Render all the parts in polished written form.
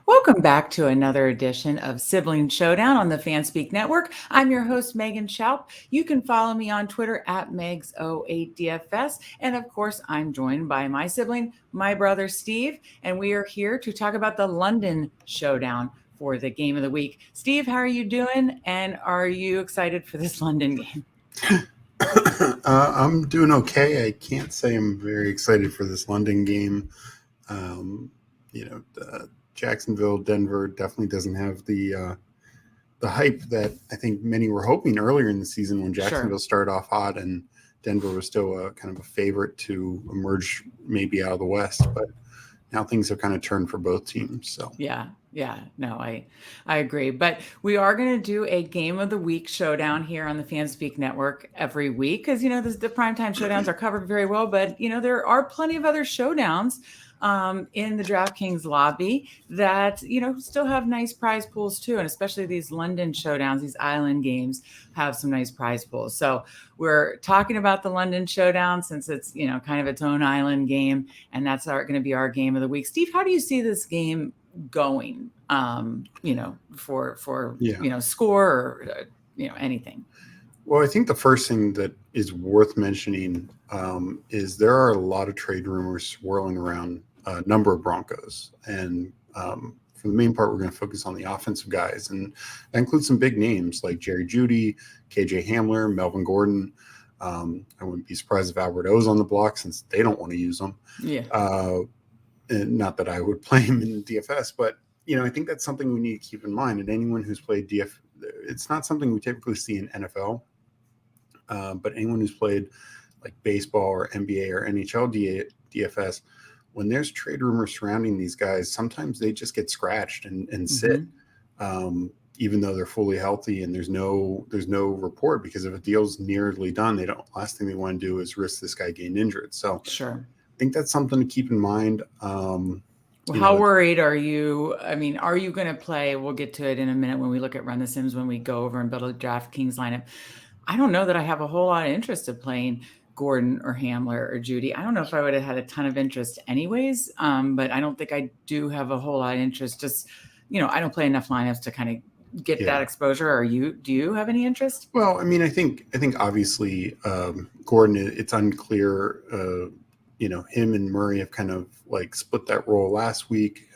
Welcome back to another edition of Sibling Showdown on the Fanspeak Network. I'm your host, Megan Shoup. You can follow me on Twitter at Megs08DFS. And of course, I'm joined by my sibling, my brother, Steve. And we are here to talk about the London Showdown for the game of the week. Steve, how are you doing? And are you excited for this London game? I'm doing okay. I can't say I'm very excited for this London game. Jacksonville, Denver definitely doesn't have the hype that I think many were hoping earlier in the season when Jacksonville started off hot and Denver was still kind of a favorite to emerge maybe out of the West. But now things have kind of turned for both teams. So no, I agree. But we are going to do a game of the week showdown here on the Fanspeak Network every week because the primetime showdowns are covered very well. But there are plenty of other showdowns in the DraftKings lobby that still have nice prize pools too, and especially these London showdowns, these island games have some nice prize pools. So we're talking about the London Showdown since it's kind of its own island game, and that's going to be our game of the week. Steve, how do you see this game going? For score or anything. Well, I think the first thing that is worth mentioning is there are a lot of trade rumors swirling around a number of Broncos. And for the main part, we're going to focus on the offensive guys. And that includes some big names like Jerry Jeudy, KJ Hamler, Melvin Gordon. I wouldn't be surprised if Albert O's on the block since they don't want to use them. Yeah. And not that I would play him in DFS, but I think that's something we need to keep in mind. And anyone who's played it's not something we typically see in NFL. But anyone who's played like baseball or NBA or NHL DFS, when there's trade rumors surrounding these guys, sometimes they just get scratched and sit, even though they're fully healthy and there's no report, because if a deal's nearly done, last thing they want to do is risk this guy getting injured. So sure, I think that's something to keep in mind. How worried are you? I mean, are you going to play? We'll get to it in a minute when we look at Run the Sims, when we go over and build a DraftKings lineup. I don't know that I have a whole lot of interest in playing Gordon or Hamler or Jeudy. I don't know if I would have had a ton of interest anyways, but I don't think I do have a whole lot of interest. Just, I don't play enough lineups to kind of get that exposure. Do you have any interest? Well, I mean, I think obviously Gordon, it's unclear, him and Murray have kind of like split that role last week.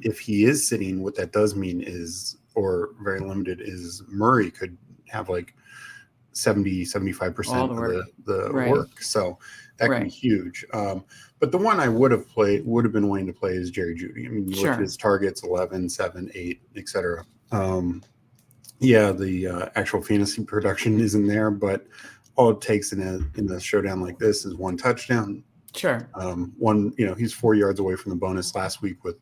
If he is sitting, what that does mean is, or very limited, is Murray could have like 70-75% of the work. So that can be huge. But the one I would have been wanting to play is Jerry Jeudy. I mean, you look at his targets, 11, 7, 8, etc. The actual fantasy production isn't there, but all it takes in a showdown like this is one touchdown. Sure. He's 4 yards away from the bonus last week with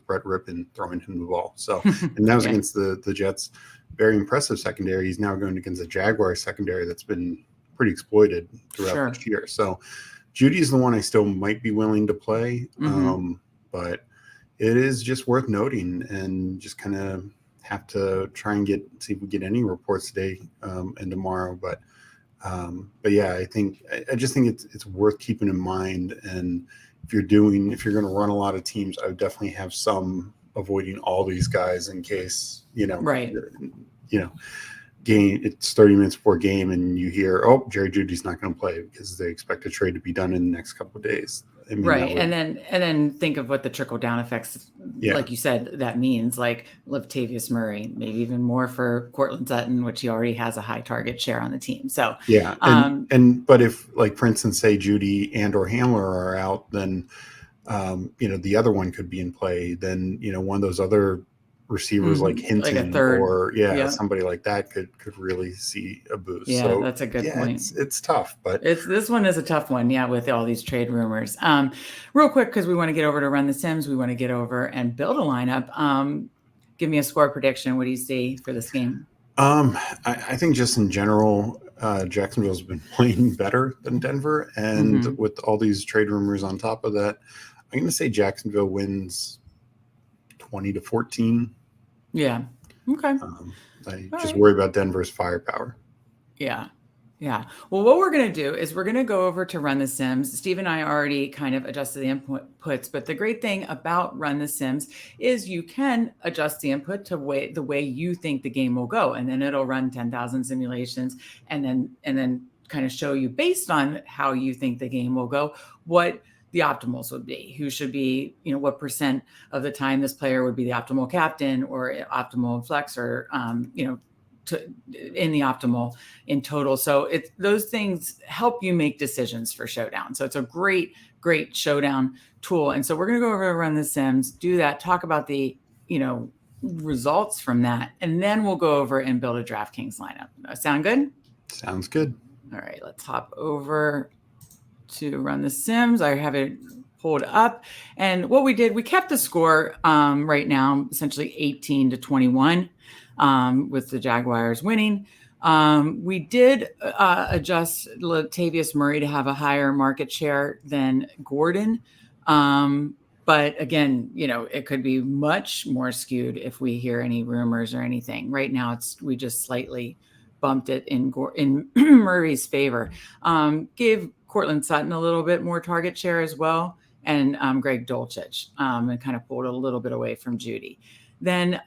Brett Rippon throwing him the ball. So, and that was against the Jets. Very impressive secondary. He's now going against a Jaguars secondary that's been pretty exploited throughout this year. So Judy's the one I still might be willing to play. But it is just worth noting and just kind of have to try and see if we get any reports today and tomorrow. But yeah, I just think it's worth keeping in mind. And if you're going to run a lot of teams, I would definitely have some avoiding all these guys in case, it's 30 minutes before game and you hear, Jerry Jeudy's not going to play because they expect a trade to be done in the next couple of days. I mean, and then think of what the trickle down effects, like you said, that means, like Latavius Murray, maybe even more for Courtland Sutton, which he already has a high target share on the team. So but if, like, for instance, say Jeudy and or Hamler are out, then the other one could be in play. Then one of those other receivers like Hinton, like a third, or somebody like that could really see a boost. Yeah, so, that's a good point. It's tough, but this one is a tough one. Yeah, with all these trade rumors. Real quick, because we want to get over to Run the Sims, we want to get over and build a lineup. Give me a score prediction. What do you see for this game? I think just in general, Jacksonville's been playing better than Denver, and with all these trade rumors on top of that, I'm going to say Jacksonville wins 20-14. Yeah. Okay. I just worry about Denver's firepower. Yeah. Yeah. Well, what we're going to do is we're going to go over to Run the Sims. Steve and I already kind of adjusted the inputs, but the great thing about Run the Sims is you can adjust the input to the way you think the game will go, and then it'll run 10,000 simulations, and then kind of show you based on how you think the game will go what the optimals would be, who should be, what percent of the time this player would be the optimal captain or optimal flex or in the optimal in total. So those things help you make decisions for Showdown. So it's a great Showdown tool. And so we're going to go over and Run the Sims, do that, talk about the, results from that. And then we'll go over and build a DraftKings lineup. Sound good? Sounds good. All right, let's hop over to Run the Sims. I have it pulled up. And what we did, we kept the score right now, essentially 18-21. With the Jaguars winning. We did adjust Latavius Murray to have a higher market share than Gordon. But again, it could be much more skewed if we hear any rumors or anything. Right now, we just slightly bumped it in Murray's favor. Gave Cortland Sutton a little bit more target share as well, and Greg Dulcich, and kind of pulled a little bit away from Judy. Then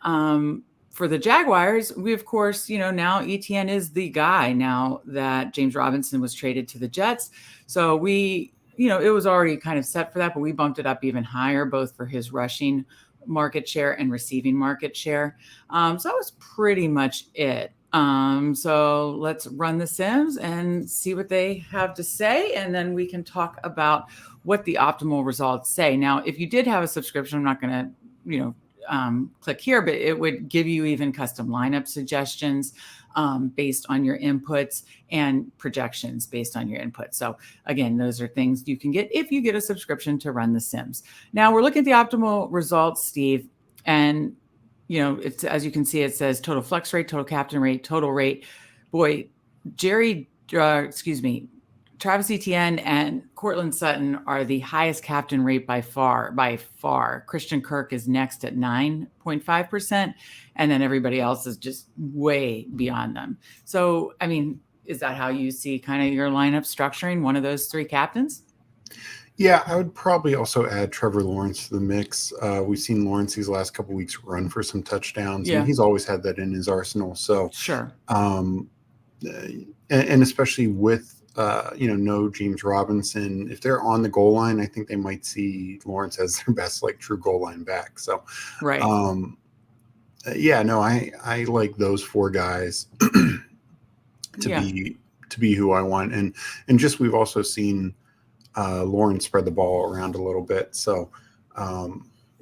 for the Jaguars, we, of course, now ETN is the guy now that James Robinson was traded to the Jets. So we, it was already kind of set for that, but we bumped it up even higher, both for his rushing market share and receiving market share. So that was pretty much it. So let's run the Sims and see what they have to say. And then we can talk about what the optimal results say. Now, if you did have a subscription, I'm not going to, click here, but it would give you even custom lineup suggestions based on your inputs and projections based on your inputs. So again, those are things you can get if you get a subscription to Run the Sims. Now we're looking at the optimal results, Steve, and it's, as you can see, it says total flex rate, total captain rate, total rate. Boy, Travis Etienne and Cortland Sutton are the highest captain rate by far. Christian Kirk is next at 9.5%, and then everybody else is just way beyond them. So, I mean, is that how you see kind of your lineup structuring, one of those three captains? Yeah, I would probably also add Trevor Lawrence to the mix. We've seen Lawrence these last couple of weeks run for some touchdowns, and he's always had that in his arsenal. So, sure. And especially with no James Robinson, if they're on the goal line, I think they might see Lawrence as their best, like, true goal line back. So, right. I like those four guys to be who I want. And just, we've also seen Lawrence spread the ball around a little bit. So,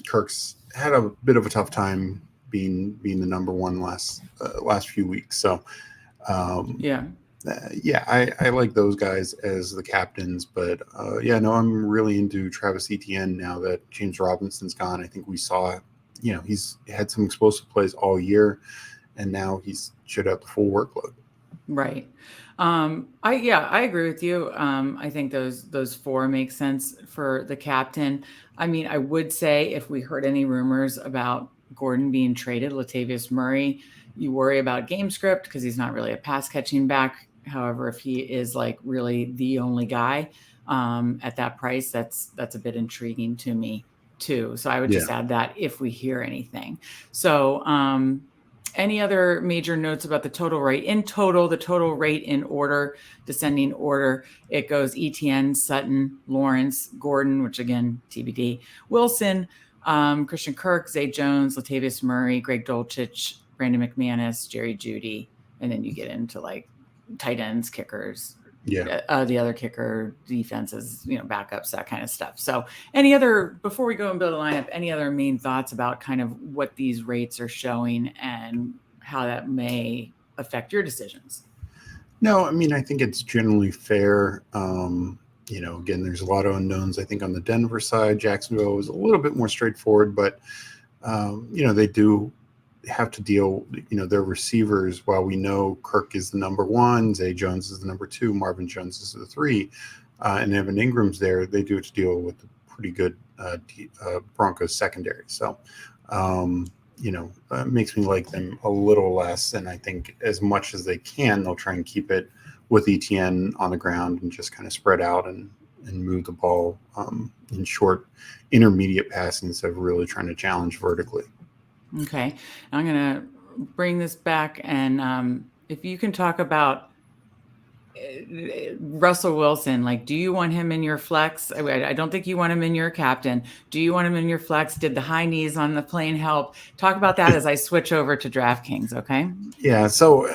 Kirk's had a bit of a tough time being the number one last few weeks. So, I like those guys as the captains, but I'm really into Travis Etienne now that James Robinson's gone. I think we saw, he's had some explosive plays all year, and now he's should have the full workload. Right. I agree with you. I think those four make sense for the captain. I mean, I would say if we heard any rumors about Gordon being traded, Latavius Murray, you worry about game script because he's not really a pass catching back. However, if he is like really the only guy at that price, that's a bit intriguing to me too. So I would just add that if we hear anything. So any other major notes about the total rate? In total, the total rate in order, descending order, it goes ETN, Sutton, Lawrence, Gordon, which again, TBD, Wilson, Christian Kirk, Zay Jones, Latavius Murray, Greg Dulcich, Brandon McManus, Jerry Jeudy, and then you get into like tight ends, kickers, the other kicker, defenses, backups, that kind of stuff. So before we go and build a lineup, any other main thoughts about kind of what these rates are showing and how that may affect your decisions? No, I mean, I think it's generally fair. Again, there's a lot of unknowns. I think on the Denver side, Jacksonville is a little bit more straightforward, but they do have to deal, their receivers. While we know Kirk is the number one, Zay Jones is the number two, Marvin Jones is the three, and Evan Ingram's there, they do have to deal with a pretty good Broncos secondary. So, it makes me like them a little less. And I think as much as they can, they'll try and keep it with ETN on the ground and just kind of spread out and move the ball in short, intermediate passes instead of really trying to challenge vertically. Okay. I'm going to bring this back, and if you can talk about Russell Wilson, like, do you want him in your flex? I don't think you want him in your captain. Do you want him in your flex? Did the high knees on the plane help? Talk about that as I switch over to DraftKings, okay? Yeah, so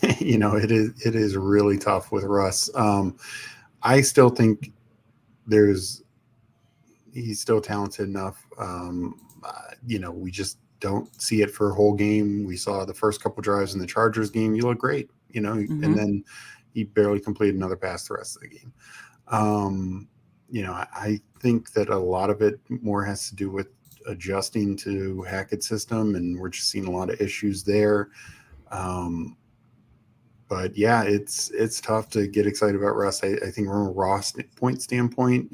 it is really tough with Russ. I still think he's still talented enough. We just don't see it for a whole game. We saw the first couple drives in the Chargers game. You look great, and then he barely completed another pass the rest of the game. I think that a lot of it more has to do with adjusting to Hackett's system, and we're just seeing a lot of issues there. But yeah, it's tough to get excited about Russ. I think from a raw point standpoint,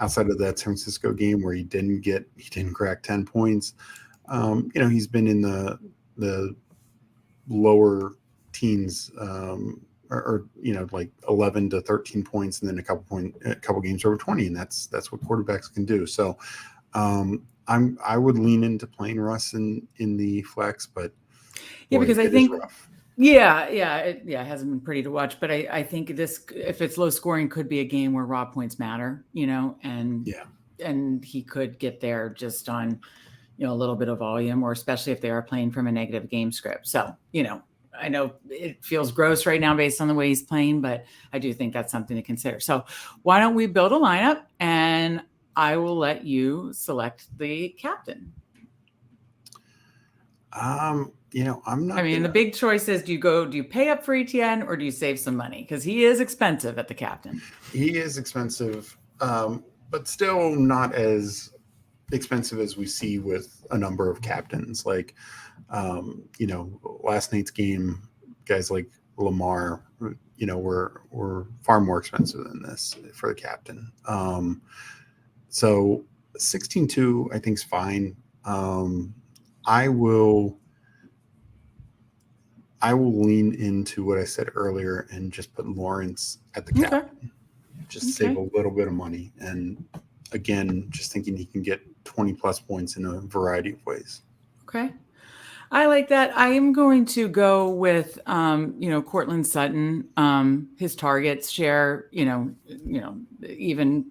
outside of that San Francisco game where he didn't crack 10 points, he's been in the lower teens, or like 11 to 13 points, and then a couple games over 20, and that's what quarterbacks can do. So I would lean into playing Russ in the flex, but because I think it hasn't been pretty to watch, but I think this, if it's low scoring, could be a game where raw points matter, and he could get there just on a little bit of volume, or especially if they are playing from a negative game script. So I know it feels gross right now based on the way he's playing, but I do think that's something to consider. So why don't we build a lineup, and I will let you select the captain. I'm not. The big choice is, do you pay up for ETN, or do you save some money? Because he is expensive at the captain. He is expensive, but still not as expensive as we see with a number of captains. Like, last night's game, guys like Lamar, were far more expensive than this for the captain. So 16-2, I think, is fine. I will lean into what I said earlier and just put Lawrence at the captain. Just save a little bit of money. And again, just thinking he can get 20 plus points in a variety of ways. Okay. I like that. I am going to go with, Cortland Sutton. His targets share, even,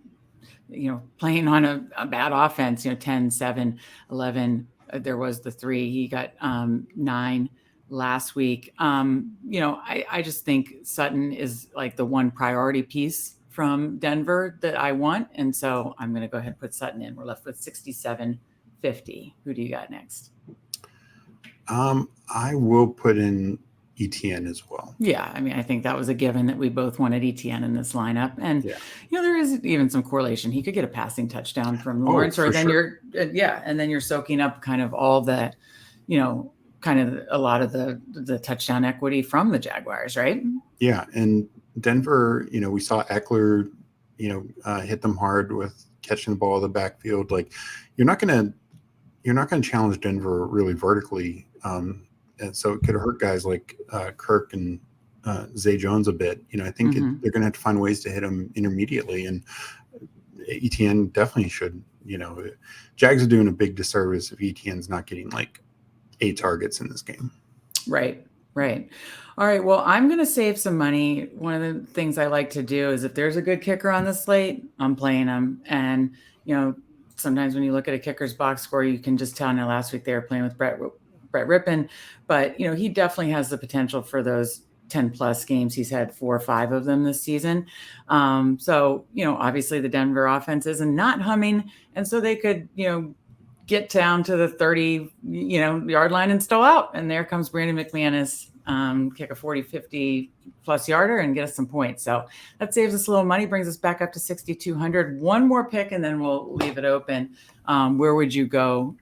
playing on a bad offense, 10, 7, 11. There was the 3. He got 9 last week. I just think Sutton is like the one priority piece from Denver that I want. And so I'm going to go ahead and put Sutton in. We're left with 67.50. Who do you got next? I will put in ETN as well. Yeah, I think that was a given that we both wanted ETN in this lineup, and there is even some correlation. He could get a passing touchdown from Lawrence, or then you're and then you're soaking up kind of all the, kind of a lot of the touchdown equity from the Jaguars, right? Yeah, and Denver, we saw Eckler, hit them hard with catching the ball in the backfield. Like, you're not going to challenge Denver really vertically. And so it could hurt guys like Kirk and Zay Jones a bit. I think they're going to have to find ways to hit him intermediately. And ETN definitely should. Jags are doing a big disservice if ETN's not getting like 8 targets in this game. Right. All right. Well, I'm going to save some money. One of the things I like to do is, if there's a good kicker on the slate, I'm playing them. And, sometimes when you look at a kicker's box score, you can just tell. Now, last week they were playing with Brett Rippon, but he definitely has the potential for those 10 plus games. He's had 4 or 5 of them this season. So, obviously the Denver offense isn't not humming. And so they could, get down to the 30, yard line and still out. And there comes Brandon McManus, kick a 40, 50 plus yarder and get us some points. So that saves us a little money, brings us back up to 6,200. One more pick, and then we'll leave it open. Where would you go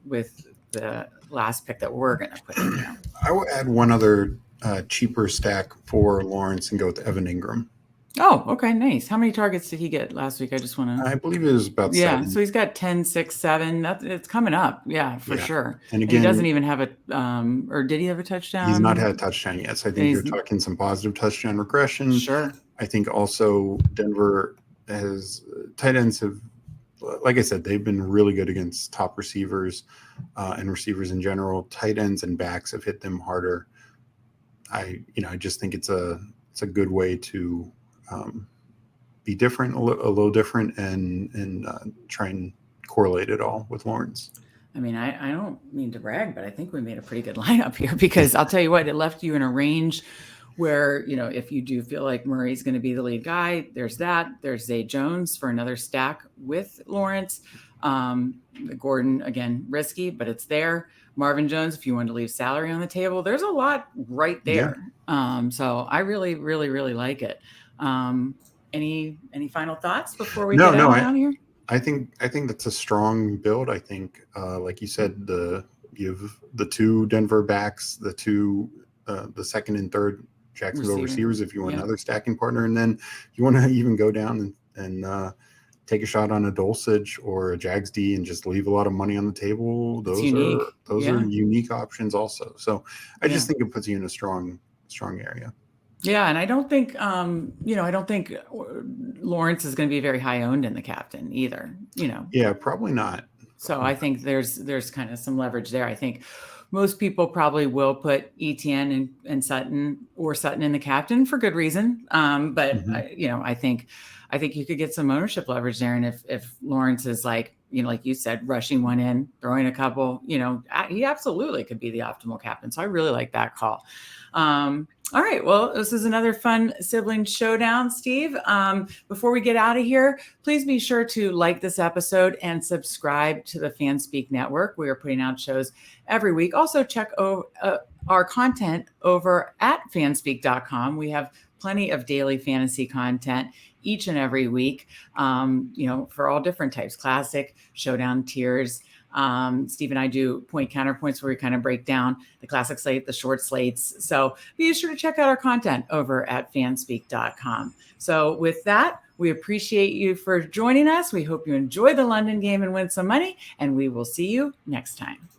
with the last pick that we're going to put in there? I will add one other cheaper stack for Lawrence and go with Evan Ingram. Oh, okay, nice. How many targets did he get last week? I just want to. I believe it was about Yeah, 7. so he's got 10, 6, 7. It's coming up. Yeah, for Yeah. sure. And And he doesn't again, even have or did he have a he's not touchdown? had a touchdown yet. So I And think you're he's talking some positive touchdown regression. sure. I think also Denver has tight ends have, like I said, they've been really good against top receivers and receivers in general. Tight ends and backs have hit them harder. I just think it's a good way to be different, a little different, and try and correlate it all with Lawrence. I mean, I don't mean to brag, but I think we made a pretty good lineup here because I'll tell you what, it left you in a range where, if you do feel like Murray's going to be the lead guy, there's that. There's Zay Jones for another stack with Lawrence. Gordon, again, risky, but it's there. Marvin Jones, if you want to leave salary on the table, there's a lot right there. Yeah. So I really, really, really like it. Any final thoughts before we get out here? I think that's a strong build. I think, like you said, you have the 2 Denver backs, the second and third Jacksonville receivers, if you want another stacking partner, and then you want to even go down and take a shot on a Dulcich or a Jags D and just leave a lot of money on the table. Those are unique options also. So I just think it puts you in a strong area. Yeah, and I don't think I don't think Lawrence is going to be very high owned in the captain either. Yeah, probably not. So I think there's kind of some leverage there. I think most people probably will put Etienne and Sutton in the captain for good reason. But I think you could get some ownership leverage there. And if Lawrence is like you said, rushing one in, throwing a couple, he absolutely could be the optimal captain. So I really like that call. All right. Well, this is another fun sibling showdown, Steve. Before we get out of here, please be sure to like this episode and subscribe to the FanSpeak Network. We are putting out shows every week. Also, check our content over at fanspeak.com. We have plenty of daily fantasy content each and every week, for all different types, classic, showdown, tiers. Steve and I do point counterpoints where we kind of break down the classic slate, the short slates. So be sure to check out our content over at fanspeak.com. So with that, we appreciate you for joining us. We hope you enjoy the London game and win some money, and we will see you next time.